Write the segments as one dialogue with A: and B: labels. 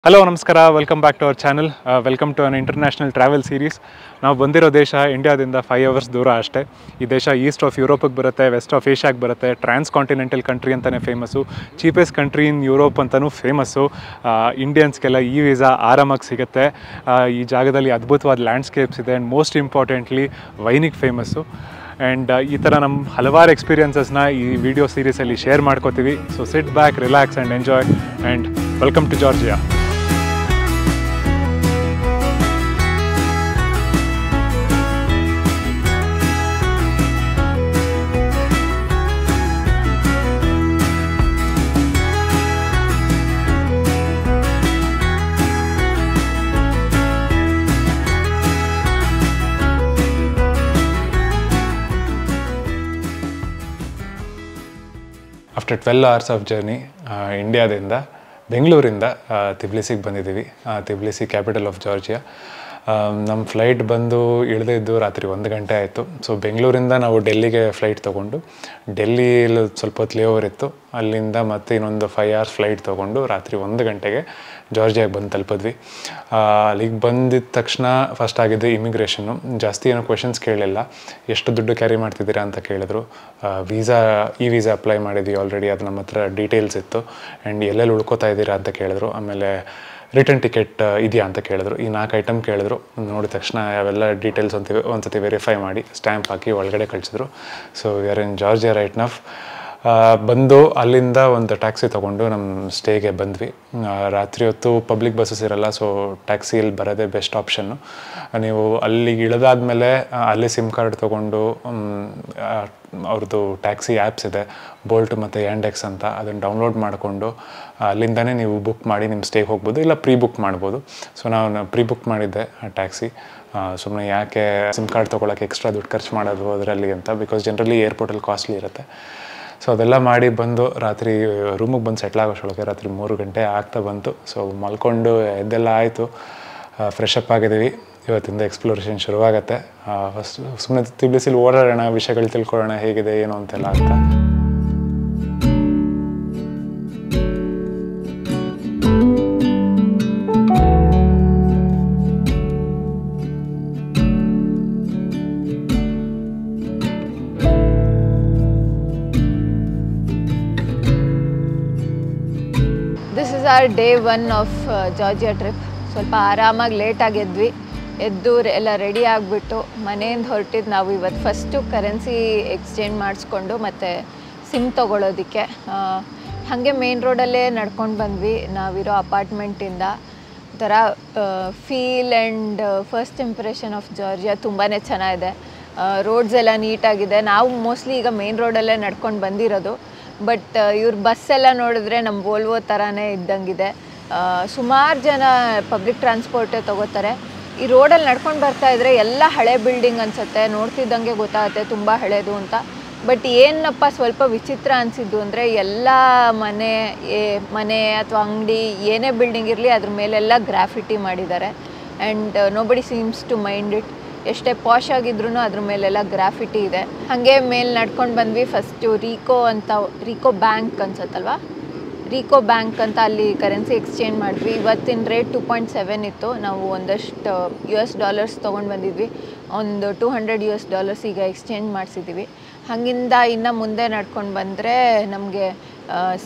A: Hello ನಮಸ್ಕಾರ, welcome back to our channel. Welcome to an international travel series. ನಾವು ಬಂದಿರೋ ದೇಶ ಇಂಡಿಯಾದಿಂದ 5 ಅವರ್ಸ್ ದೂರ ಅಷ್ಟೇ. ಈ ದೇಶ ಈಸ್ಟ್ ಆಫ್ ಯುರೋಪಿಗೆ ಬರುತ್ತೆ, ವೆಸ್ಟ್ ಆಫ್ ಏಷ್ಯಾಗೆ ಬರುತ್ತೆ. ಟ್ರಾನ್ಸ್ ಕಾಂಟಿನೆಂಟಲ್ ಕಂಟ್ರಿ ಅಂತಲೇ famous, cheapest country in Europe ಅಂತಲೂ ಫೇಮಸ್ಸು. ಇಂಡಿಯನ್ಸ್ಗೆಲ್ಲ ಈ ವೀಸಾ ಆರಾಮಾಗಿ ಸಿಗುತ್ತೆ. ಈ ಜಾಗದಲ್ಲಿ ಅದ್ಭುತವಾದ ಲ್ಯಾಂಡ್ಸ್ಕೇಪ್ಸ್ ಇದೆ ಆ್ಯಂಡ್ ಮೋಸ್ಟ್ ಇಂಪಾರ್ಟೆಂಟ್ಲಿ ವೈನಿಗೆ ಫೇಮಸ್ಸು. ಆ್ಯಂಡ್ ಈ ಥರ ನಮ್ಮ ಹಲವಾರು ಎಕ್ಸ್ಪೀರಿಯನ್ಸಸ್ನ ಈ ವಿಡಿಯೋ ಸೀರೀಸಲ್ಲಿ ಶೇರ್ ಮಾಡ್ಕೋತೀವಿ. So sit back, relax and enjoy and welcome to Georgia. After 12 hours of journey ಇಂಡಿಯಾದಿಂದ ಬೆಂಗಳೂರಿಂದ ತಿಬ್ಲಿಸಿಗೆ ಬಂದಿದ್ದೀವಿ. Tbilisi capital of Georgia. ನಮ್ಮ ಫ್ಲೈಟ್ ಬಂದು ಇಳಿದಿದ್ದು ರಾತ್ರಿ 1 ಗಂಟೆ ಆಯಿತು. ಸೊ ಬೆಂಗಳೂರಿಂದ ನಾವು ಡೆಲ್ಲಿಗೆ ಫ್ಲೈಟ್ ತೊಗೊಂಡು, ಡೆಲ್ಲಿಲಿ ಸ್ವಲ್ಪ ಹೊತ್ತು ಲೇಓವರ್ ಇತ್ತು, ಅಲ್ಲಿಂದ ಮತ್ತೆ ಇನ್ನೊಂದು 5 hours ಫ್ಲೈಟ್ ತೊಗೊಂಡು ರಾತ್ರಿ 1 ಗಂಟೆಗೆ ಜಾರ್ಜಿಯಾಗೆ ಬಂದು ತಲುಪಿದ್ವಿ. ಅಲ್ಲಿಗೆ ಬಂದಿದ್ದ ತಕ್ಷಣ ಫಸ್ಟ್ ಆಗಿದ್ದು ಇಮಿಗ್ರೇಷನ್ನು. ಜಾಸ್ತಿ ಏನೋ ಕ್ವೆಶನ್ಸ್ ಕೇಳಲಿಲ್ಲ. ಎಷ್ಟು ದುಡ್ಡು ಕ್ಯಾರಿ ಮಾಡ್ತಿದ್ದೀರಾ ಅಂತ ಕೇಳಿದ್ರು. ವೀಸಾ ಅಪ್ಲೈ ಮಾಡಿದ್ವಿ ಆಲ್ರೆಡಿ, ಅದು ನಮ್ಮ ಹತ್ರ ಡೀಟೇಲ್ಸ್ ಇತ್ತು. ಆ್ಯಂಡ್ ಎಲ್ಲೆಲ್ಲಿ ಉಳ್ಕೋತಾ ಇದ್ದೀರಾ ಅಂತ ಕೇಳಿದ್ರು. ಆಮೇಲೆ ರಿಟರ್ನ್ ಟಿಕೆಟ್ ಇದೆಯಾ ಅಂತ ಕೇಳಿದ್ರು. ಈ 4 ಐಟಮ್ ಕೇಳಿದ್ರು. ನೋಡಿದ ತಕ್ಷಣ ಅವೆಲ್ಲ ಡೀಟೇಲ್ಸ್ ಒಂದ್ಸತಿ ವೆರಿಫೈ ಮಾಡಿ ಸ್ಟ್ಯಾಂಪ್ ಹಾಕಿ ಒಳಗಡೆ ಕಳಿಸಿದ್ರು. So we are in Georgia right enough. ಬಂದು ಅಲ್ಲಿಂದ ಒಂದು ಟ್ಯಾಕ್ಸಿ ತೊಗೊಂಡು ನಮ್ಮ ಸ್ಟೇಗೆ ಬಂದ್ವಿ. ರಾತ್ರಿ ಹೊತ್ತು ಪಬ್ಲಿಕ್ ಬಸ್ಸಸ್ ಇರಲ್ಲ, ಸೊ ಟ್ಯಾಕ್ಸಿಯಲ್ಲಿ ಬರೋದೇ ಬೆಸ್ಟ್ ಆಪ್ಷನ್ನು. ನೀವು ಅಲ್ಲಿಗೆ ಇಳಿದಾದ್ಮೇಲೆ ಅಲ್ಲೇ ಸಿಮ್ ಕಾರ್ಡ್ ತೊಗೊಂಡು ಅವ್ರದ್ದು ಟ್ಯಾಕ್ಸಿ ಆ್ಯಪ್ಸ್ ಇದೆ, ಬೋಲ್ಟ್ ಮತ್ತು ಯಾಂಡೆಕ್ಸ್ ಅಂತ, ಅದನ್ನು ಡೌನ್ಲೋಡ್ ಮಾಡಿಕೊಂಡು ಅಲ್ಲಿಂದನೇ ನೀವು ಬುಕ್ ಮಾಡಿ ನಿಮ್ಮ ಸ್ಟೇಗೆ ಹೋಗ್ಬೋದು, ಇಲ್ಲ ಪ್ರೀ ಬುಕ್ ಮಾಡ್ಬೋದು. ಸೊ ನಾನು ಪ್ರೀ ಬುಕ್ ಮಾಡಿದ್ದೆ ಟ್ಯಾಕ್ಸಿ. ಸುಮ್ಮನೆ ಯಾಕೆ ಸಿಮ್ ಕಾರ್ಡ್ ತೊಗೊಳಕ್ಕೆ ಎಕ್ಸ್ಟ್ರಾ ದುಡ್ಡು ಖರ್ಚು ಮಾಡೋದು ಅದರಲ್ಲಿ ಅಂತ, ಬಿಕಾಸ್ ಜನರಲಿ ಏರ್ಪೋರ್ಟಲ್ಲಿ ಕಾಸ್ಟ್ಲಿ ಇರುತ್ತೆ. ಸೊ ಅದೆಲ್ಲ ಮಾಡಿ ಬಂದು ರಾತ್ರಿ ರೂಮಿಗೆ ಬಂದು ಸೆಟ್ಲ್ ಆಗೋಷ್ಟೊಳಗೆ ರಾತ್ರಿ 3 ಗಂಟೆ ಆಗ್ತಾ ಬಂತು. ಸೊ ಮಲ್ಕೊಂಡು ಎದ್ದೆಲ್ಲ ಆಯಿತು, ಫ್ರೆಶ್ ಅಪ್ ಆಗಿದ್ದೀವಿ. ಇವತ್ತಿಂದ ಎಕ್ಸ್ಪ್ಲೋರೇಷನ್ ಶುರುವಾಗತ್ತೆ. ಫಸ್ಟ್ ಸುಮ್ಮನೆ ತಿಬ್ಲಿಸಿಲಿ ಓಡಾಡೋಣ, ವಿಷಯಗಳು ತಿಳ್ಕೊಳ್ಳೋಣ ಹೇಗಿದೆ ಏನು ಅಂತೆಲ್ಲ ಅಂತ.
B: This is our day 1 of Georgia trip. ಸ್ವಲ್ಪ ಆರಾಮಾಗಿ ಲೇಟಾಗಿ ಎದ್ದು ಎಲ್ಲ ರೆಡಿ ಆಗಿಬಿಟ್ಟು ಮನೆಯಿಂದ ಹೊರಟಿದ್ದು ನಾವು ಇವತ್ತು. ಫಸ್ಟು ಕರೆನ್ಸಿ ಎಕ್ಸ್ಚೇಂಜ್ ಮಾಡಿಸ್ಕೊಂಡು ಮತ್ತು ಸಿಮ್ ತೊಗೊಳೋದಕ್ಕೆ ಹಾಗೆ ಮೇನ್ ರೋಡಲ್ಲೇ ನಡ್ಕೊಂಡು ಬಂದ್ವಿ ನಾವಿರೋ ಅಪಾರ್ಟ್ಮೆಂಟಿಂದ. ಒಂಥರ feel and first impression of Georgia ತುಂಬಾ ಚೆನ್ನಾಗಿದೆ. ರೋಡ್ಸ್ ಎಲ್ಲ ನೀಟಾಗಿದೆ. ನಾವು ಮೋಸ್ಟ್ಲಿ ಈಗ ಮೇನ್ ರೋಡಲ್ಲೇ ನಡ್ಕೊಂಡು ಬಂದಿರೋದು, ಬಟ್ ಇವ್ರ ಬಸ್ಸೆಲ್ಲ ನೋಡಿದ್ರೆ ನಮ್ಮ ವೋಲ್ವೋ ಥರನೇ ಇದ್ದಂಗಿದೆ. ಸುಮಾರು ಜನ ಪಬ್ಲಿಕ್ ಟ್ರಾನ್ಸ್ಪೋರ್ಟೇ ತೊಗೋತಾರೆ. ಈ ರೋಡಲ್ಲಿ ನಡ್ಕೊಂಡು ಬರ್ತಾಯಿದ್ರೆ ಎಲ್ಲ ಹಳೆ ಬಿಲ್ಡಿಂಗ್ ಅನಿಸುತ್ತೆ, ನೋಡ್ತಿದ್ದಂಗೆ ಗೊತ್ತಾಗುತ್ತೆ ತುಂಬ ಹಳೇದು ಅಂತ. ಬಟ್ ಏನಪ್ಪ ಸ್ವಲ್ಪ ವಿಚಿತ್ರ ಅನಿಸಿದ್ದು ಅಂದರೆ ಎಲ್ಲ ಮನೆ ಅಥವಾ ಅಂಗಡಿ ಏನೇ ಬಿಲ್ಡಿಂಗ್ ಇರಲಿ ಅದ್ರ ಮೇಲೆಲ್ಲ ಗ್ರಾಫಿಟಿ ಮಾಡಿದ್ದಾರೆ. And nobody seems to mind it. ಎಷ್ಟೇ ಪಾಶ್ ಆಗಿದ್ರೂ ಅದ್ರ ಮೇಲೆಲ್ಲ ಗ್ರಾಫಿಟಿ ಇದೆ. ಹಾಗೆ ಮೇಲೆ ನಡ್ಕೊಂಡು ಬಂದ್ವಿ. ಫಸ್ಟು ರೀಕೋ ಬ್ಯಾಂಕ್ ಅನ್ಸತ್ತಲ್ವ, ರೀಕೋ ಬ್ಯಾಂಕ್ ಅಂತ ಅಲ್ಲಿ ಕರೆನ್ಸಿ ಎಕ್ಸ್ಚೇಂಜ್ ಮಾಡಿದ್ವಿ. ಇವತ್ತಿನ ರೇಟ್ 2.7 ಇತ್ತು. ನಾವು ಒಂದಷ್ಟು $US ತೊಗೊಂಡು ಬಂದಿದ್ವಿ. ಒಂದು $200 ಈಗ ಎಕ್ಸ್ಚೇಂಜ್ ಮಾಡಿಸಿದ್ದೀವಿ. ಹಾಗಿಂದ ಇನ್ನು ಮುಂದೆ ನಡ್ಕೊಂಡು ಬಂದರೆ ನಮಗೆ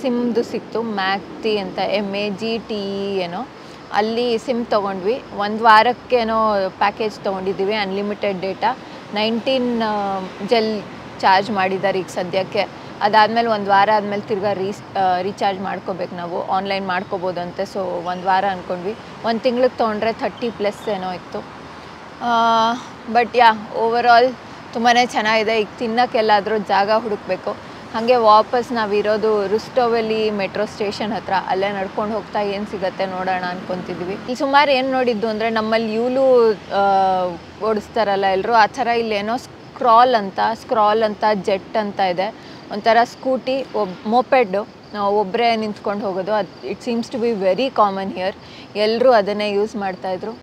B: ಸಿಮ್ದು ಸಿಕ್ತು, ಮ್ಯಾಕ್ತಿ ಅಂತ, MAGTE ಏನೋ, ಅಲ್ಲಿ ಸಿಮ್ ತೊಗೊಂಡ್ವಿ. 1 ವಾರಕ್ಕೇನೋ ಪ್ಯಾಕೇಜ್ ತೊಗೊಂಡಿದ್ದೀವಿ, ಅನ್ಲಿಮಿಟೆಡ್ ಡೇಟಾ. 19 ಜೆಲ್ ಚಾರ್ಜ್ ಮಾಡಿದ್ದಾರೆ ಈಗ ಸದ್ಯಕ್ಕೆ. ಅದಾದಮೇಲೆ 1 ವಾರ ಆದಮೇಲೆ ತಿರ್ಗಾ ರೀಚಾರ್ಜ್ ಮಾಡ್ಕೋಬೇಕು, ನಾವು ಆನ್ಲೈನ್ ಮಾಡ್ಕೋಬೋದಂತೆ. ಸೊ 1 ವಾರ ಅಂದ್ಕೊಂಡ್ವಿ. 1 ತಿಂಗ್ಳಿಗೆ ತೊಗೊಂಡ್ರೆ 30+ ಏನೋ ಇತ್ತು. ಬಟ್ ಓವರ್ ಆಲ್ ತುಂಬಾ ಚೆನ್ನಾಗಿದೆ. ಈಗ ತಿನ್ನೋಕ್ಕೆಲ್ಲಾದರೂ ಜಾಗ ಹುಡುಕಬೇಕು. ಹಾಗೆ ವಾಪಸ್ ನಾವಿರೋದು ರುಸ್ಟೋವೆಲಿ ಮೆಟ್ರೋ ಸ್ಟೇಷನ್ ಹತ್ರ, ಅಲ್ಲೇ ನಡ್ಕೊಂಡು ಹೋಗ್ತಾ ಏನು ಸಿಗುತ್ತೆ ನೋಡೋಣ ಅಂದ್ಕೊತಿದ್ವಿ. ಇಲ್ಲಿ ಸುಮಾರು ಏನು ನೋಡಿದ್ದು ಅಂದರೆ ನಮ್ಮಲ್ಲಿ ಯೂಲು ಓಡಿಸ್ತಾರಲ್ಲ ಎಲ್ಲರೂ, ಆ ಥರ ಇಲ್ಲೇನೋ ಸ್ಕ್ರಾಲ್ ಅಂತ ಜೆಟ್ ಅಂತ ಇದೆ. ಒಂಥರ ಸ್ಕೂಟಿ, ಮೋಪೆಡ್ಡು, ಒಬ್ಬರೇ ನಿಂತ್ಕೊಂಡು ಹೋಗೋದು. ಅದು it seems to be very common here. ಎಲ್ಲರೂ ಅದನ್ನೇ ಯೂಸ್ ಮಾಡ್ತಾಯಿದ್ರು.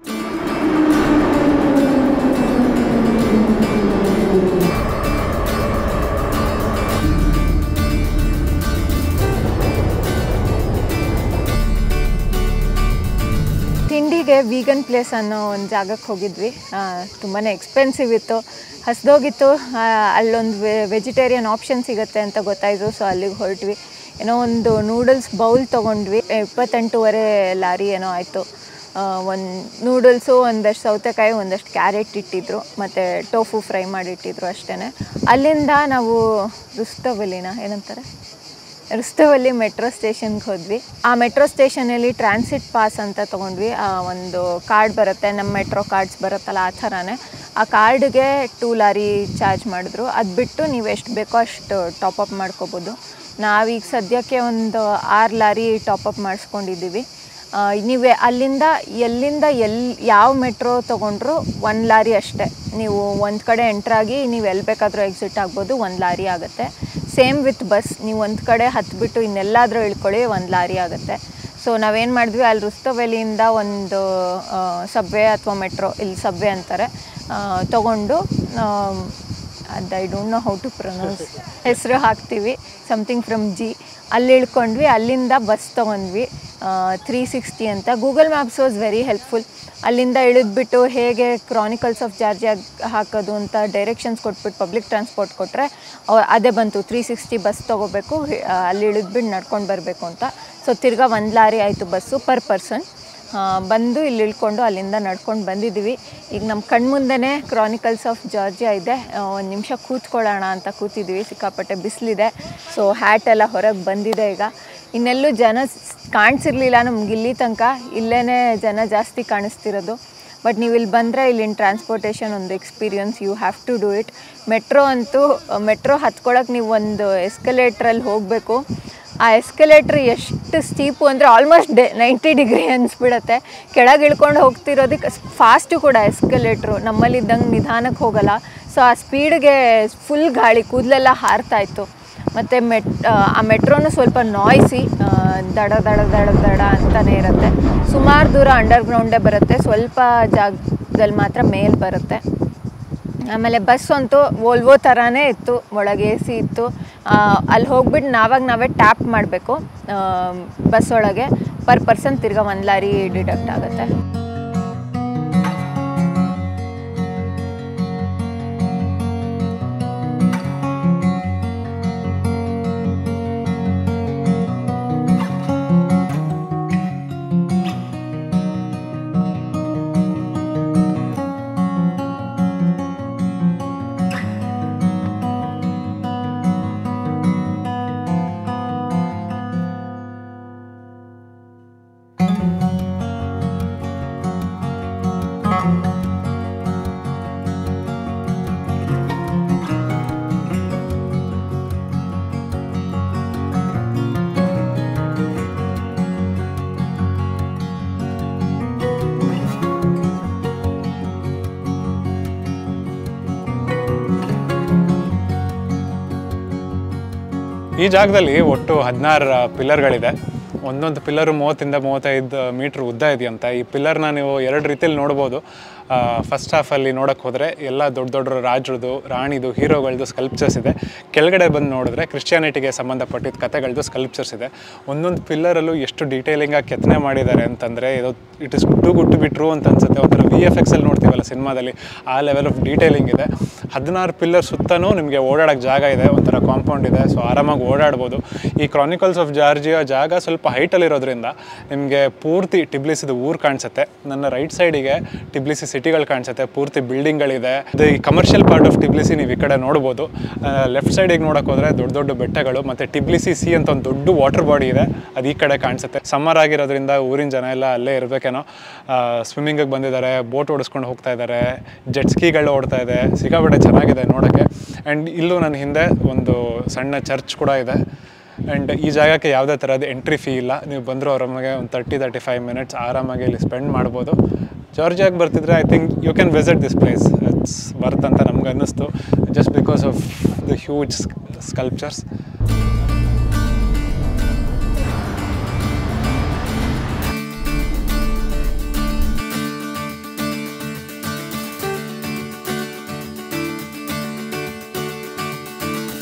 B: ತಿಂಡಿಗೆ ವೀಗನ್ ಪ್ಲೇಸ್ ಅನ್ನೋ ಒಂದು ಜಾಗಕ್ಕೆ ಹೋಗಿದ್ವಿ. ತುಂಬಾ ಎಕ್ಸ್ಪೆನ್ಸಿವ್ ಇತ್ತು, ಹಸ್ದೋಗಿತ್ತು. ಅಲ್ಲೊಂದು ವೆಜಿಟೇರಿಯನ್ ಆಪ್ಷನ್ ಸಿಗುತ್ತೆ ಅಂತ ಗೊತ್ತಾಯಿತು. ಸೊ ಅಲ್ಲಿಗೆ ಹೊರಟ್ವಿ. ಏನೋ ಒಂದು ನೂಡಲ್ಸ್ ಬೌಲ್ ತೊಗೊಂಡ್ವಿ. 28.5 ಲಾರಿ ಏನೋ ಆಯಿತು. ಒಂದು ನೂಡಲ್ಸು, ಒಂದಷ್ಟು ಸೌತೆಕಾಯಿ, ಒಂದಷ್ಟು ಕ್ಯಾರೆಟ್ ಇಟ್ಟಿದ್ರು, ಮತ್ತು ಟೋಫು ಫ್ರೈ ಮಾಡಿಟ್ಟಿದ್ರು ಅಷ್ಟೇ. ಅಲ್ಲಿಂದ ನಾವು ರುಸ್ತವಲ್ಲಿ ಮೆಟ್ರೋ ಸ್ಟೇಷನ್ಗೆ ಹೋದ್ವಿ. ಆ ಮೆಟ್ರೋ ಸ್ಟೇಷನಲ್ಲಿ ಟ್ರಾನ್ಸಿಟ್ ಪಾಸ್ ಅಂತ ತೊಗೊಂಡ್ವಿ. ಒಂದು ಕಾರ್ಡ್ ಬರುತ್ತೆ, ನಮ್ಮ ಮೆಟ್ರೋ ಕಾರ್ಡ್ಸ್ ಬರುತ್ತಲ್ಲ ಆ ಥರನೇ. ಆ ಕಾರ್ಡ್ಗೆ 2 ಲಾರಿ ಚಾರ್ಜ್ ಮಾಡಿದ್ರು. ಅದು ಬಿಟ್ಟು ನೀವು ಎಷ್ಟು ಬೇಕೋ ಅಷ್ಟು ಟಾಪಪ್ ಮಾಡ್ಕೋಬೋದು. ನಾವೀಗ ಸದ್ಯಕ್ಕೆ ಒಂದು 6 ಲಾರಿ ಟಾಪಪ್ ಮಾಡಿಸ್ಕೊಂಡಿದ್ದೀವಿ. ನೀವೇ ಅಲ್ಲಿಂದ ಯಾವ ಮೆಟ್ರೋ ತೊಗೊಂಡ್ರು 1 ಲಾರಿ ಅಷ್ಟೇ. ನೀವು ಒಂದು ಕಡೆ ಎಂಟ್ರಾಗಿ ನೀವು ಎಲ್ಲಿ ಬೇಕಾದರೂ ಎಕ್ಸಿಟ್ ಆಗ್ಬೋದು, 1 ಲಾರಿ ಆಗುತ್ತೆ. ಸೇಮ್ ವಿತ್ ಬಸ್, ನೀವು ಒಂದು ಕಡೆ ಹತ್ಬಿಟ್ಟು ಇನ್ನೆಲ್ಲಾದರೂ ಇಳ್ಕೊಳ್ಳಿ, 1 ಲಾರಿ ಆಗುತ್ತೆ. ಸೊ ನಾವೇನು ಮಾಡಿದ್ವಿ, ಅಲ್ಲಿ ರುಸ್ತವ್ಯಾಲಿಯಿಂದ ಒಂದು ಸಬ್ವೆ ಅಥವಾ ಮೆಟ್ರೋ, ಇಲ್ಲಿ ಸಬ್ವೆ ಅಂತಾರೆ, ತೊಗೊಂಡು ಅದು I don't know how to pronounce, ಹೆಸರು ಹಾಕ್ತೀವಿ, ಸಮಥಿಂಗ್ ಫ್ರಮ್ ಜಿ. ಅಲ್ಲಿ ಇಳ್ಕೊಂಡ್ವಿ. ಅಲ್ಲಿಂದ ಬಸ್ ತೊಗೊಂಡ್ವಿ 360 ಅಂತ. Google maps was very helpful. ಅಲ್ಲಿಂದ ಇಳಿದ್ಬಿಟ್ಟು ಹೇಗೆ ಕ್ರಾನಿಕಲ್ಸ್ ಆಫ್ ಜಾರ್ಜಿಯಾ ಹಾಕೋದು ಅಂತ ಡೈರೆಕ್ಷನ್ಸ್ ಕೊಟ್ಬಿಟ್ಟು ಪಬ್ಲಿಕ್ ಟ್ರಾನ್ಸ್ಪೋರ್ಟ್ ಕೊಟ್ಟರೆ ಅದೇ ಬಂತು. 360 ಬಸ್ ತೊಗೋಬೇಕು, ಅಲ್ಲಿ ಇಳಿದ್ಬಿಟ್ಟು ನಡ್ಕೊಂಡು ಬರಬೇಕು ಅಂತ. ಸೊ ತಿರ್ಗಾ 1 ಲಾರಿ ಆಯಿತು ಬಸ್ಸು ಪರ್ ಪರ್ಸನ್. ಬಂದು ಇಲ್ಲಿ ಇಳ್ಕೊಂಡು ಅಲ್ಲಿಂದ ನಡ್ಕೊಂಡು ಬಂದಿದ್ದೀವಿ. ಈಗ ನಮ್ಮ ಕಣ್ಮುಂದೆನೇ ಕ್ರಾನಿಕಲ್ಸ್ ಆಫ್ ಜಾರ್ಜಿಯಾ ಇದೆ. ಒಂದು ನಿಮಿಷ ಕೂತ್ಕೊಳ್ಳೋಣ ಅಂತ ಕೂತಿದ್ದೀವಿ. ಸಿಕ್ಕಾಪಟ್ಟೆ ಬಿಸಿಲಿದೆ. ಸೊ ಹ್ಯಾಟೆಲ್ಲ ಹೊರಗೆ ಬಂದಿದೆ. ಈಗ ಇನ್ನೆಲ್ಲೂ ಜನ ಕಾಣಿಸಿರ್ಲಿಲ್ಲ ನಮ್ಗೆ ಇಲ್ಲಿ ತನಕ. ಇಲ್ಲೇ ಜನ ಜಾಸ್ತಿ ಕಾಣಿಸ್ತಿರೋದು. ಬಟ್ ನೀವು ಇಲ್ಲಿ ಬಂದರೆ ಇಲ್ಲಿನ ಟ್ರಾನ್ಸ್ಪೋರ್ಟೇಷನ್ ಒಂದು experience, you have to do it. Metro ಅಂತೂ, ಮೆಟ್ರೋ ಹತ್ಕೊಳ್ಳೋಕೆ ನೀವು ಒಂದು ಎಸ್ಕಲೇಟ್ರಲ್ಲಿ ಹೋಗಬೇಕು. ಆ ಎಸ್ಕಲೇಟ್ರ್ ಎಷ್ಟು ಸ್ಟೀಪು ಅಂದರೆ ಆಲ್ಮೋಸ್ಟ್ 90 ಡಿಗ್ರಿ ಅನಿಸ್ಬಿಡತ್ತೆ. ಕೆಳಗೆ ಇಳ್ಕೊಂಡು ಹೋಗ್ತಿರೋದಕ್ಕೆ ಫಾಸ್ಟು ಕೂಡ ಎಸ್ಕಲೇಟ್ರು, ನಮ್ಮಲ್ಲಿದ್ದಂಗೆ ನಿಧಾನಕ್ಕೆ ಹೋಗಲ್ಲ. ಸೊ ಆ ಸ್ಪೀಡ್ಗೆ ಫುಲ್ ಗಾಳಿ, ಕೂದಲೆಲ್ಲ ಹಾರ್ತಾಯಿತ್ತು. ಮತ್ತು ಆ ಮೆಟ್ರೋನು ಸ್ವಲ್ಪ ನಾಯ್ಸಿ, ದಡ ದಡ ದಡ ದಡ ಅಂತಲೇ ಇರುತ್ತೆ. ಸುಮಾರು ದೂರ ಅಂಡರ್ಗ್ರೌಂಡೇ ಬರುತ್ತೆ, ಸ್ವಲ್ಪ ಜಾಗದಲ್ಲಿ ಮಾತ್ರ ಮೇಲ್ ಬರುತ್ತೆ. ಆಮೇಲೆ ಬಸ್ ಅಂತೂ ವೋಲ್ವೋ ಥರನೇ ಇತ್ತು, ಒಳಗೆ AC ಇತ್ತು. ಅಲ್ಲಿ ಹೋಗ್ಬಿಟ್ಟು ನಾವೇ ಟ್ಯಾಪ್ ಮಾಡಬೇಕು ಬಸ್ ಒಳಗೆ. ಪರ್ ಪರ್ಸನ್ ತಿರ್ಗಾ 1 ಲಾರಿ ಡಿಡಕ್ಟ್ ಆಗುತ್ತೆ.
A: ಈ ಜಾಗದಲ್ಲಿ ಒಟ್ಟು 16 ಪಿಲ್ಲರ್ಗಳಿದೆ. ಒಂದೊಂದು ಪಿಲ್ಲರು 30 ಇಂದ 35 ಮೀಟ್ರ್ ಉದ್ದ ಇದೆಯಂತ. ಈ ಪಿಲ್ಲರ್ನ ನೀವು 2 ರೀತಿಯಲ್ಲಿ ನೋಡ್ಬೋದು. ಫಸ್ಟ್ ಹಾಫಲ್ಲಿ ನೋಡೋಕ್ಕೆ ಹೋದರೆ ಎಲ್ಲ ದೊಡ್ಡ ದೊಡ್ಡ ರಾಜರದು, ರಾಣಿದು, ಹೀರೋಗಳದ್ದು ಸ್ಕಲ್ಪ್ಚರ್ಸ್ ಇದೆ. ಕೆಳಗಡೆ ಬಂದು ನೋಡಿದ್ರೆ ಕ್ರಿಶ್ಚಿಯಾನಿಟಿಗೆ ಸಂಬಂಧಪಟ್ಟಿದ್ದ ಕಥೆಗಳದ್ದು ಸ್ಕಲ್ಪ್ಚರ್ಸ್ ಇದೆ. ಒಂದೊಂದು ಪಿಲ್ಲರಲ್ಲೂ ಎಷ್ಟು ಡೀಟೇಲಿಂಗಾಗಿ ಕೆತ್ತನೆ ಮಾಡಿದ್ದಾರೆ ಅಂತಂದರೆ ಇದು it is too good to be true ಅಂತ ಅನ್ಸುತ್ತೆ. ಒಂಥರ VFX ಅಲ್ಲಿ ನೋಡ್ತೀವಲ್ಲ ಸಿನಿಮಾದಲ್ಲಿ, ಆ ಲೆವೆಲ್ ಆಫ್ ಡೀಟೇಲಿಂಗ್ ಇದೆ. 16 ಪಿಲ್ಲರ್ ಸುತ್ತಲೂ ನಿಮಗೆ ಓಡಾಡೋಕ್ಕೆ ಜಾಗ ಇದೆ, ಒಂಥರ ಕಾಂಪೌಂಡ್ ಇದೆ. ಸೊ ಆರಾಮಾಗಿ ಓಡಾಡ್ಬೋದು. ಈ ಕ್ರಾನಿಕಲ್ಸ್ ಆಫ್ ಜಾರ್ಜಿಯಾ ಜಾಗ ಸ್ವಲ್ಪ ಹೈಟಲ್ಲಿರೋದ್ರಿಂದ ನಿಮಗೆ ಪೂರ್ತಿ ಟಿಬ್ಲಿಸಿದು ಊರು ಕಾಣಿಸುತ್ತೆ. ನನ್ನ ರೈಟ್ ಸೈಡಿಗೆ ಟಿಬ್ಲಿಸಿ ಸಿಟಿಗಳು ಕಾಣಿಸುತ್ತೆ, ಪೂರ್ತಿ ಬಿಲ್ಡಿಂಗ್ಗಳಿದೆ. ಇದು ಈ ಕಮರ್ಷಿಯಲ್ ಪಾರ್ಟ್ ಆಫ್ ಟಿಬ್ಲಿಸಿ ನೀವು ಈ ಕಡೆ ನೋಡ್ಬೋದು. ಲೆಫ್ಟ್ ಸೈಡಿಗೆ ನೋಡೋಕೆ ಹೋದರೆ ದೊಡ್ಡ ದೊಡ್ಡ ಬೆಟ್ಟಗಳು ಮತ್ತು ಟಿಬ್ಲಿಸಿ ಸಿ ಅಂತ ಒಂದು ದೊಡ್ಡ ವಾಟರ್ ಬಾಡಿ ಇದೆ, ಅದು ಈ ಕಡೆ ಕಾಣಿಸುತ್ತೆ. ಸಮ್ಮರ್ ಆಗಿರೋದ್ರಿಂದ ಊರಿನ ಜನ ಎಲ್ಲ ಅಲ್ಲೇ ಇರಬೇಕೇನೋ. ಸ್ವಿಮ್ಮಿಂಗಿಗೆ ಬಂದಿದ್ದಾರೆ, ಬೋಟ್ ಓಡಿಸ್ಕೊಂಡು ಹೋಗ್ತಾ ಇದ್ದಾರೆ, ಜೆಟ್ ಸ್ಕೀಗಳು ಓಡ್ತಾ ಇದೆ. ಸಿಕ್ಕಾಪಟ್ಟೆ ಚೆನ್ನಾಗಿದೆ ನೋಡೋಕ್ಕೆ. ಆ್ಯಂಡ್ ಇಲ್ಲೂ ನನ್ನ ಹಿಂದೆ ಒಂದು ಸಣ್ಣ ಚರ್ಚ್ ಕೂಡ ಇದೆ. ಆ್ಯಂಡ್ ಈ ಜಾಗಕ್ಕೆ ಯಾವುದೇ ಥರದ ಎಂಟ್ರಿ ಫೀ ಇಲ್ಲ. ನೀವು ಬಂದರೂ ಆರಾಮಾಗೆ ಒಂದು 30-35 ಮಿನಿಟ್ಸ್ ಆರಾಮಾಗಿ ಇಲ್ಲಿ ಸ್ಪೆಂಡ್ ಮಾಡ್ಬೋದು. ಜಾರ್ಜಿಯಾಗೆ ಬರ್ತಿದ್ರೆ I think you can visit this place. It's worth ಅಂತ ನಮ್ಗೆ ಅನ್ನಿಸ್ತು, just because of the huge sculptures.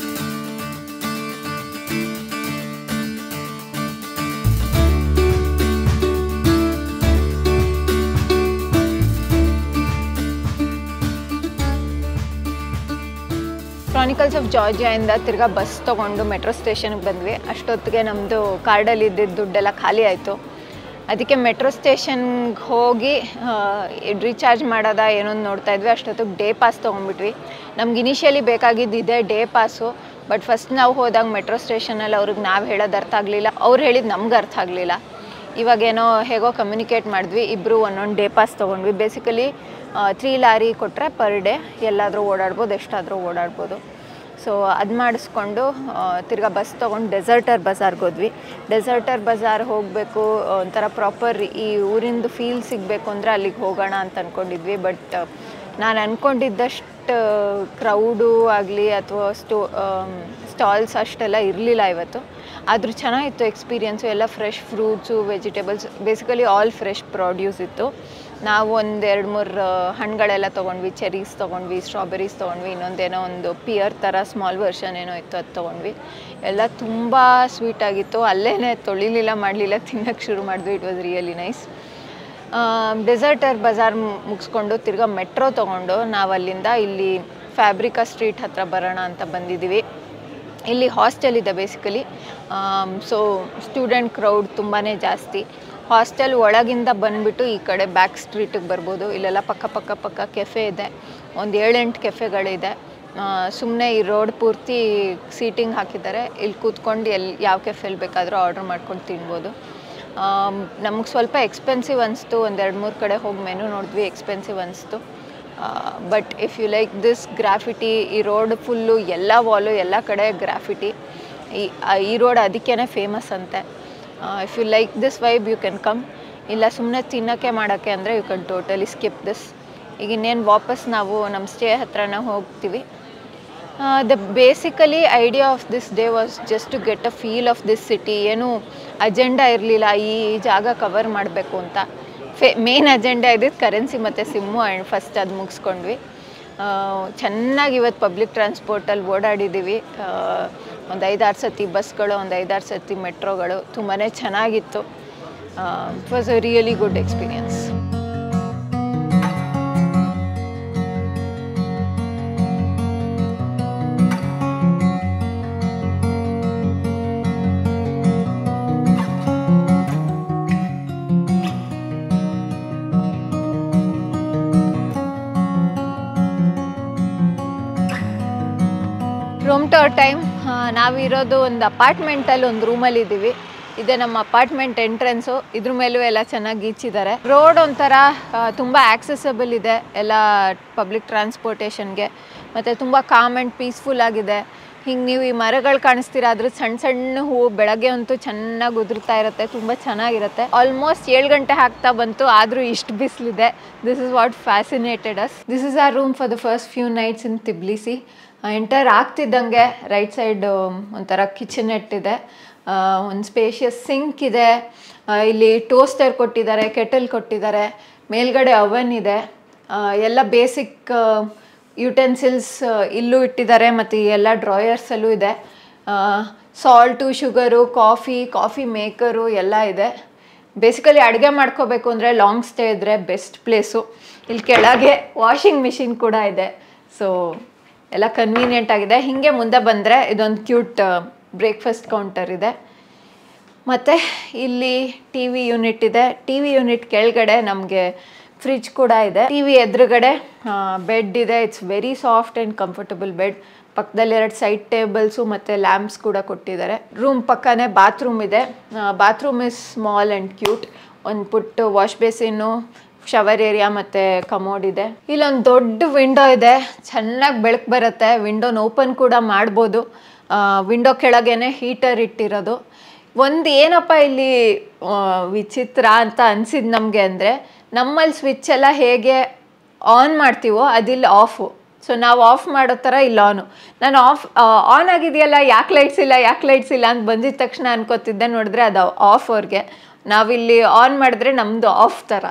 B: Chronicles of ಜಾರ್ಜಿಯಾಯಿಂದ ತಿರ್ಗಾ ಬಸ್ ತೊಗೊಂಡು ಮೆಟ್ರೋ ಸ್ಟೇಷನ್ಗೆ ಬಂದ್ವಿ. ಅಷ್ಟೊತ್ತಿಗೆ ನಮ್ಮದು ಕಾರ್ಡಲ್ಲಿ ಇದ್ದಿದ್ದು ದುಡ್ಡೆಲ್ಲ ಖಾಲಿ ಆಯಿತು. ಅದಕ್ಕೆ ಮೆಟ್ರೋ ಸ್ಟೇಷನ್ಗೆ ಹೋಗಿ ರೀಚಾರ್ಜ್ ಮಾಡೋದ ಏನೊಂದು ನೋಡ್ತಾ ಇದ್ವಿ. ಅಷ್ಟೊತ್ತಿಗೆ ಡೇ ಪಾಸ್ ತೊಗೊಂಡ್ಬಿಟ್ವಿ. ನಮ್ಗೆ ಇನಿಷಿಯಲಿ ಬೇಕಾಗಿದ್ದು ಇದೆ ಡೇ ಪಾಸು. ಬಟ್ ಫಸ್ಟ್ ನಾವು ಹೋದಾಗ ಮೆಟ್ರೋ ಸ್ಟೇಷನಲ್ಲಿ ಅವ್ರಿಗೆ ನಾವು ಹೇಳೋದು ಅರ್ಥ ಆಗಲಿಲ್ಲ, ಅವ್ರು ಹೇಳಿದ್ದು ನಮ್ಗೆ ಅರ್ಥ ಆಗಲಿಲ್ಲ. ಇವಾಗೇನೋ ಹೇಗೋ ಕಮ್ಯುನಿಕೇಟ್ ಮಾಡಿದ್ವಿ, ಇಬ್ಬರು ಒಂದೊಂದು ಡೇ ಪಾಸ್ ತೊಗೊಂಡ್ವಿ. ಬೇಸಿಕಲಿ 3 ಲಾರಿ ಕೊಟ್ಟರೆ ಪರ್ ಡೇ ಎಲ್ಲಾದರೂ ಓಡಾಡ್ಬೋದು, ಎಷ್ಟಾದರೂ ಓಡಾಡ್ಬೋದು. ಸೊ ಅದು ಮಾಡಿಸ್ಕೊಂಡು ತಿರ್ಗಾ ಬಸ್ ತೊಗೊಂಡು ಡೆಸರ್ಟರ್ ಬಜಾರ್ಗೆ ಹೋದ್ವಿ. ಡೆಸರ್ಟರ್ ಬಜಾರ್ ಹೋಗಬೇಕು, ಒಂಥರ ಪ್ರಾಪರ್ ಈ ಊರಿಂದು ಫೀಲ್ ಸಿಗಬೇಕು ಅಂದರೆ ಅಲ್ಲಿಗೆ ಹೋಗೋಣ ಅಂತ ಅಂದ್ಕೊಂಡಿದ್ವಿ. ಬಟ್ ನಾನು ಅಂದ್ಕೊಂಡಿದ್ದಷ್ಟು ಕ್ರೌಡು ಆಗಲಿ ಅಥವಾ ಸ್ಟಾಲ್ಸ್ ಅಷ್ಟೆಲ್ಲ ಇರಲಿಲ್ಲ ಇವತ್ತು. ಆದರೂ ಚೆನ್ನಾಗಿತ್ತು ಎಕ್ಸ್ಪೀರಿಯೆನ್ಸು. ಎಲ್ಲ fresh fruits, vegetables, basically all fresh produce ಇತ್ತು. ನಾವು ಒಂದು 2-3 ಹಣ್ಣುಗಳೆಲ್ಲ ತೊಗೊಂಡ್ವಿ. ಚೆರೀಸ್ ತೊಗೊಂಡ್ವಿ, ಸ್ಟ್ರಾಬೆರೀಸ್ ತೊಗೊಂಡ್ವಿ, ಇನ್ನೊಂದೇನೋ ಒಂದು ಪಿಯರ್ ಥರ ಸ್ಮಾಲ್ ವರ್ಷನ್ ಏನೋ ಇತ್ತು, ಅದು ತೊಗೊಂಡ್ವಿ. ಎಲ್ಲ ತುಂಬ ಸ್ವೀಟಾಗಿತ್ತು. ಅಲ್ಲೇ ತೊಳಿಲಿಲ್ಲ, ಮಾಡಲಿಲ್ಲ, ತಿನ್ನೋಕ್ಕೆ ಶುರು ಮಾಡಿದ್ವಿ. It was really nice. Deserter Bazaar ಮುಗಿಸ್ಕೊಂಡು ತಿರ್ಗಾ ಮೆಟ್ರೋ ತೊಗೊಂಡು ನಾವು ಅಲ್ಲಿಂದ ಇಲ್ಲಿ ಫ್ಯಾಬ್ರಿಕಾ ಸ್ಟ್ರೀಟ್ ಹತ್ರ ಬರೋಣ ಅಂತ ಬಂದಿದ್ದೀವಿ. ಇಲ್ಲಿ ಹಾಸ್ಟೆಲ್ ಇದೆ ಬೇಸಿಕಲಿ. ಸೊ ಸ್ಟೂಡೆಂಟ್ ಕ್ರೌಡ್ ತುಂಬಾ ಜಾಸ್ತಿ. ಹಾಸ್ಟೆಲ್ ಒಳಗಿಂದ ಬಂದುಬಿಟ್ಟು ಈ ಕಡೆ ಬ್ಯಾಕ್ ಸ್ಟ್ರೀಟಿಗೆ ಬರ್ಬೋದು. ಇಲ್ಲೆಲ್ಲ ಪಕ್ಕ ಕೆಫೆ ಇದೆ, ಒಂದು 7-8 ಕೆಫೆಗಳಿದೆ. ಸುಮ್ಮನೆ ಈ ರೋಡ್ ಪೂರ್ತಿ ಸೀಟಿಂಗ್ ಹಾಕಿದ್ದಾರೆ. ಇಲ್ಲಿ ಕೂತ್ಕೊಂಡು ಯಾವ ಕೆಫೆಲಿ ಬೇಕಾದರೂ ಆರ್ಡ್ರ್ ಮಾಡ್ಕೊಂಡು ತಿನ್ಬೋದು. ನಮಗೆ ಸ್ವಲ್ಪ ಎಕ್ಸ್ಪೆನ್ಸಿವ್ ಅನಿಸ್ತು. ಒಂದು 2-3 ಕಡೆ ಹೋಗಿ ಮೆನು ನೋಡಿದ್ವಿ, ಎಕ್ಸ್ಪೆನ್ಸಿವ್ ಅನಿಸ್ತು. But if you like this graffiti, ಈ ರೋಡ್ ಫುಲ್ಲು ಎಲ್ಲ ವಾಲು ಎಲ್ಲ ಕಡೆ ಗ್ರಾಫಿಟಿ. ಈ ರೋಡ್ ಅದಕ್ಕೇ ಫೇಮಸ್ ಅಂತೆ. If you like this vibe you can come. ಇಲ್ಲ ಸುಮ್ಮನೆ ತಿನ್ನೋಕ್ಕೆ ಮಾಡೋಕ್ಕೆ ಅಂದರೆ you can totally skip this. ಈಗ ಇನ್ನೇನು ವಾಪಸ್ ನಾವು ನಮ್ಮ ಸ್ಟೇ ಹತ್ರನೇ ಹೋಗ್ತೀವಿ. The basically idea of this day was just to get a feel of this city. ಏನು ಅಜೆಂಡಾ ಇರಲಿಲ್ಲ ಈ ಜಾಗ ಕವರ್ ಮಾಡಬೇಕು ಅಂತ. ಮೇನ್ ಅಜೆಂಡಾ ಇದ್ದಿದ್ದು ಕರೆನ್ಸಿ ಮತ್ತು ಸಿಮ್ಮು. ಆ್ಯಂಡ್ ಫಸ್ಟ್ ಅದು ಮುಗಿಸ್ಕೊಂಡ್ವಿ. ಚೆನ್ನಾಗಿ ಇವತ್ತು ಪಬ್ಲಿಕ್ ಟ್ರಾನ್ಸ್ಪೋರ್ಟಲ್ಲಿ ಓಡಾಡಿದ್ದೀವಿ. ಒಂದು 5-6 ಸತಿ ಬಸ್ಗಳು, ಒಂದು 5-6 ಸತಿ ಮೆಟ್ರೋಗಳು. ತುಂಬಾ ಚೆನ್ನಾಗಿತ್ತು. It was a really good experience. Room tour time. ನಾವಿರೋದು ಒಂದು ಅಪಾರ್ಟ್ಮೆಂಟಲ್ಲಿ, ಒಂದು ರೂಮಲ್ಲಿ ಇದ್ದೀವಿ. ಇದೆ ನಮ್ಮ ಅಪಾರ್ಟ್ಮೆಂಟ್ ಎಂಟ್ರೆನ್ಸು. ಇದ್ರ ಮೇಲೂ ಎಲ್ಲ ಚೆನ್ನಾಗಿ ಗೀಚಿದ್ದಾರೆ. ರೋಡ್ ಒಂಥರ ತುಂಬ ಆಕ್ಸೆಸಬಲ್ ಇದೆ ಎಲ್ಲ ಪಬ್ಲಿಕ್ ಟ್ರಾನ್ಸ್ಪೋರ್ಟೇಷನ್ಗೆ. ಮತ್ತು ತುಂಬ ಕಾಮ್ ಆ್ಯಂಡ್ ಪೀಸ್ಫುಲ್ ಆಗಿದೆ. ಹಿಂಗೆ ನೀವು ಈ ಮರಗಳು ಕಾಣಿಸ್ತೀರ, ಅದ್ರ ಸಣ್ಣ ಹೂವು ಬೆಳಗ್ಗೆ ಅಂತೂ ಚೆನ್ನಾಗಿ ಉದುರ್ತಾ ಇರುತ್ತೆ, ತುಂಬ ಚೆನ್ನಾಗಿರುತ್ತೆ. ಆಲ್ಮೋಸ್ಟ್ 7 ಗಂಟೆ ಆಗ್ತಾ ಬಂತು, ಆದರೂ ಇಷ್ಟು ಬಿಸಿಲಿದೆ. This is what fascinated us. This is our room for the first few nights in Tbilisi. Enter ಆಗ್ತಿದ್ದಂಗೆ ರೈಟ್ ಸೈಡ್ ಒಂಥರ ಕಿಚನೆಟ್ ಇದೆ, ಒಂದು ಸ್ಪೇಷಿಯಸ್ ಸಿಂಕ್ ಇದೆ. ಇಲ್ಲಿ ಟೋಸ್ಟರ್ ಕೊಟ್ಟಿದ್ದಾರೆ, ಕೆಟಲ್ ಕೊಟ್ಟಿದ್ದಾರೆ, ಮೇಲ್ಗಡೆ ಅವನ್ ಇದೆ. ಎಲ್ಲ ಬೇಸಿಕ್ ಯುಟೆನ್ಸಿಲ್ಸ್ ಇಲ್ಲೂ ಇಟ್ಟಿದ್ದಾರೆ. ಮತ್ತು ಎಲ್ಲ ಡ್ರಾಯರ್ಸಲ್ಲೂ ಇದೆ. ಸಾಲ್ಟು, ಶುಗರು, ಕಾಫಿ ಮೇಕರು ಎಲ್ಲ ಇದೆ. ಬೇಸಿಕಲಿ ಅಡುಗೆ ಮಾಡ್ಕೋಬೇಕು ಅಂದರೆ ಲಾಂಗ್ ಸ್ಟೇ ಇದ್ದರೆ ಬೆಸ್ಟ್ ಪ್ಲೇಸು. ಇಲ್ಲಿ ಕೆಳಗೆ ವಾಷಿಂಗ್ ಮಿಷಿನ್ ಕೂಡ ಇದೆ. ಸೊ ಎಲ್ಲ ಕನ್ವೀನಿಯೆಂಟ್ ಆಗಿದೆ. ಹೀಗೆ ಮುಂದೆ ಬಂದರೆ ಇದೊಂದು ಕ್ಯೂಟ್ ಬ್ರೇಕ್ಫಾಸ್ಟ್ ಕೌಂಟರ್ ಇದೆ. ಮತ್ತು ಇಲ್ಲಿ ಟಿ ವಿ ಯೂನಿಟ್ ಇದೆ. ಟಿ ವಿ ಯೂನಿಟ್ ಕೆಳಗಡೆ ನಮಗೆ ಫ್ರಿಜ್ ಕೂಡ ಇದೆ. ಟಿ ವಿ ಎದುರುಗಡೆ ಬೆಡ್ ಇದೆ. It's very soft and comfortable bed. ಪಕ್ಕದಲ್ಲಿ 2 ಸೈಡ್ ಟೇಬಲ್ಸು ಮತ್ತು ಲ್ಯಾಂಪ್ಸ್ ಕೂಡ ಕೊಟ್ಟಿದ್ದಾರೆ. ರೂಮ್ ಪಕ್ಕನೇ ಬಾತ್ರೂಮ್ ಇದೆ. Bathroom is small and cute. ಒಂದು ಪುಟ್ಟು ವಾಶ್ ಬೇಸಿನ್ನು, ಶವರ್ ಏರಿಯಾ ಮತ್ತು ಕಮೋಡ್ ಇದೆ. ಇಲ್ಲೊಂದು ದೊಡ್ಡ ವಿಂಡೋ ಇದೆ, ಚೆನ್ನಾಗಿ ಬೆಳಕು ಬರುತ್ತೆ. ವಿಂಡೋನ ಓಪನ್ ಕೂಡ ಮಾಡ್ಬೋದು. ವಿಂಡೋ ಕೆಳಗೇನೆ ಹೀಟರ್ ಇಟ್ಟಿರೋದು. ಒಂದು ಏನಪ್ಪ ಇಲ್ಲಿ ವಿಚಿತ್ರ ಅಂತ ಅನಿಸಿದ್ದು ನಮಗೆ ಅಂದರೆ, ನಮ್ಮಲ್ಲಿ ಸ್ವಿಚ್ ಎಲ್ಲ ಹೇಗೆ ಆನ್ ಮಾಡ್ತೀವೋ ಅದಿಲ್ಲಿ ಆಫು. ಸೊ ನಾವು ಆಫ್ ಮಾಡೋ ಥರ ಇಲ್ಲ ಆನು. ನಾನು ಆನ್ ಆಗಿದೆಯಲ್ಲ, ಯಾಕೆ ಲೈಟ್ಸ್ ಇಲ್ಲ ಅಂತ ಬಂದಿದ್ದ ತಕ್ಷಣ ಅನ್ಕೋತಿದ್ದೆ. ನೋಡಿದ್ರೆ ಅದು ಆಫ್ ಅವ್ರಿಗೆ. ನಾವಿಲ್ಲಿ ಆನ್ ಮಾಡಿದ್ರೆ ನಮ್ಮದು ಆಫ್ ಥರ.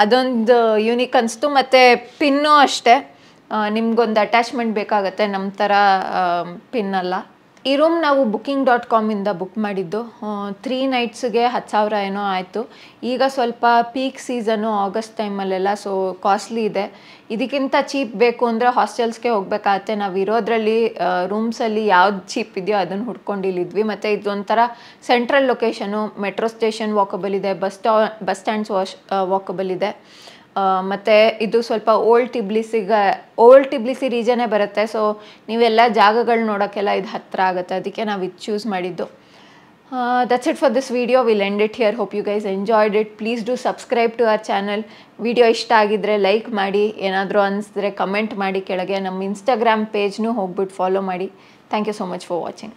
B: ಅದೊಂದು ಯೂನಿಕ್ ಅನಿಸ್ತು. ಮತ್ತು ಪಿನ್ನು ಅಷ್ಟೇ, ನಿಮ್ಗೊಂದು ಅಟ್ಯಾಚ್ಮೆಂಟ್ ಬೇಕಾಗತ್ತೆ, ನಮ್ಮ ಥರ ಪಿನ್ನಲ್ಲ. ಈ ರೂಮ್ ನಾವು booking.com ಇಂದ ಬುಕ್ ಮಾಡಿದ್ದು 3 ನೈಟ್ಸ್ಗೆ 10,000 ಏನೋ ಆಯಿತು. ಈಗ ಸ್ವಲ್ಪ ಪೀಕ್ ಸೀಸನು ಆಗಸ್ಟ್ ಟೈಮಲ್ಲೆಲ್ಲ, ಸೊ ಕಾಸ್ಟ್ಲಿ ಇದೆ. ಇದಕ್ಕಿಂತ ಚೀಪ್ ಬೇಕು ಅಂದರೆ ಹಾಸ್ಟೆಲ್ಸ್ಗೆ ಹೋಗ್ಬೇಕಾಗತ್ತೆ. ನಾವು ಇರೋದ್ರಲ್ಲಿ ರೂಮ್ಸಲ್ಲಿ ಯಾವ್ದು ಚೀಪ್ ಇದೆಯೋ ಅದನ್ನು ಹುಡ್ಕೊಂಡು ಇಲ್ಲಿದ್ವಿ. ಮತ್ತು ಇದೊಂಥರ central location, metro station walkable ಇದೆ, ಬಸ್ ಸ್ಟ್ಯಾಂಡ್ಸ್ ವಾಕಬಲ್ ಇದೆ. ಮತ್ತು ಇದು ಸ್ವಲ್ಪ ಓಲ್ಡ್ ಟಿಬ್ಲಿಸಿ ರೀಜನೇ ಬರುತ್ತೆ. ಸೊ ನೀವೆಲ್ಲ ಜಾಗಗಳು ನೋಡೋಕ್ಕೆಲ್ಲ ಇದು ಹತ್ತಿರ ಆಗುತ್ತೆ, ಅದಕ್ಕೆ ನಾವು ಇದು ಚೂಸ್ ಮಾಡಿದ್ದು. That's it for this video. We'll end it here. Hope you guys enjoyed it. Please do subscribe to our channel. Video ಇಷ್ಟ ಆಗಿದ್ರೆ ಲೈಕ್ ಮಾಡಿ, ಏನಾದರೂ ಅನಿಸಿದ್ರೆ ಕಮೆಂಟ್ ಮಾಡಿ ಕೆಳಗೆ. ನಮ್ಮ ಇನ್ಸ್ಟಾಗ್ರಾಮ್ ಪೇಜ್ನೂ ಹೋಗ್ಬಿಟ್ಟು ಫಾಲೋ ಮಾಡಿ. Thank you so much for watching.